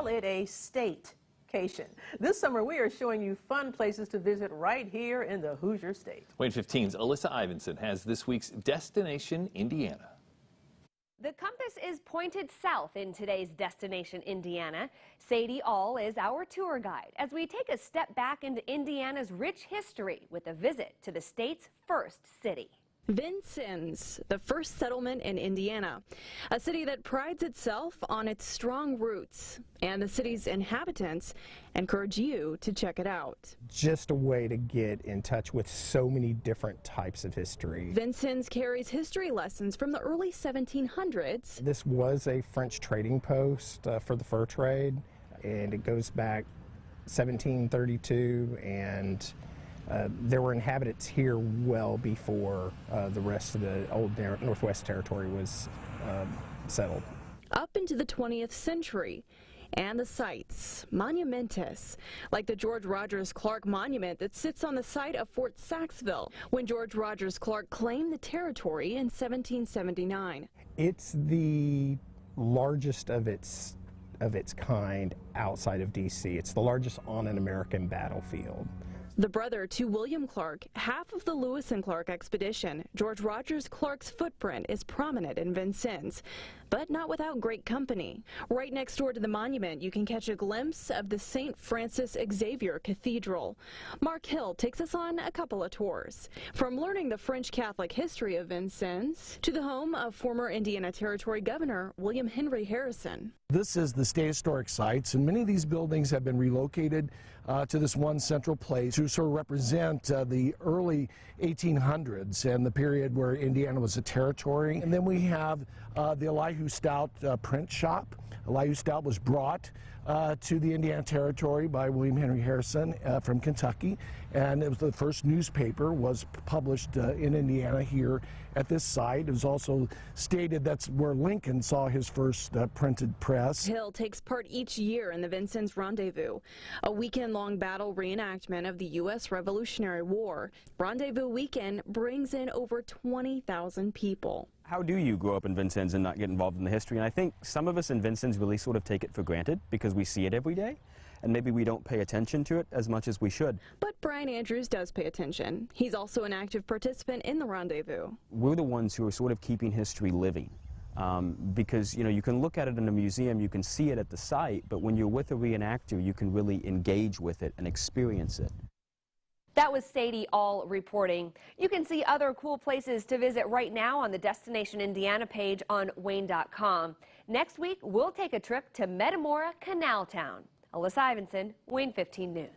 call it a state-cation. This summer, we are showing you fun places to visit right here in the Hoosier State. WANE 15's Alyssa Ivinson has this week's Destination Indiana. The compass is pointed south in today's Destination Indiana. Sadie All is our tour guide as we take a step back into Indiana's rich history with a visit to the state's first city. Vincennes, the first settlement in Indiana, a city that prides itself on its strong roots, and the city's inhabitants encourage you to check it out. Just a way to get in touch with so many different types of history. Vincennes carries history lessons from the early 1700s. This was a French trading post for the fur trade, and it goes back 1732, and there were inhabitants here well before the rest of the old Northwest Territory was settled. Up into the 20th century, and the sites, monumentous, like the George Rogers Clark Monument that sits on the site of Fort Saxville when George Rogers Clark claimed the territory in 1779. It's the largest of its kind outside of D.C. It's the largest on an American battlefield. The brother to William Clark, half of the Lewis and Clark expedition, George Rogers Clark's footprint is prominent in Vincennes, but not without great company. Right next door to the monument, you can catch a glimpse of the St. Francis Xavier Cathedral. Mark Hill takes us on a couple of tours. From learning the French Catholic history of Vincennes to the home of former Indiana Territory Governor William Henry Harrison. This is the State Historic Sites, and many of these buildings have been relocated to this one central place to sort of represent the early 1800s and the period where Indiana was a territory. And then we have the Elihu Stout print shop. Elihu Stout was brought to the Indiana Territory by William Henry Harrison from Kentucky, and it was the first newspaper was published in Indiana here at this site. It was also stated that's where Lincoln saw his first printed press. Hill takes part each year in the Vincennes Rendezvous, a weekend-long battle reenactment of the U.S. Revolutionary War. Rendezvous weekend brings in over 20,000 people. How do you grow up in Vincennes and not get involved in the history? And I think some of us in Vincennes really sort of take it for granted because we see it every day, and maybe we don't pay attention to it as much as we should. But Brian Andrews does pay attention. He's also an active participant in the rendezvous. We're the ones who are sort of keeping history living. Because, you know, you can look at it in a museum, you can see it at the site, but when you're with a reenactor, you can really engage with it and experience it. That was Sadie All reporting. You can see other cool places to visit right now on the Destination Indiana page on WANE.com. Next week, we'll take a trip to Metamora Canal Town. Alyssa Ivinson, WANE 15 News.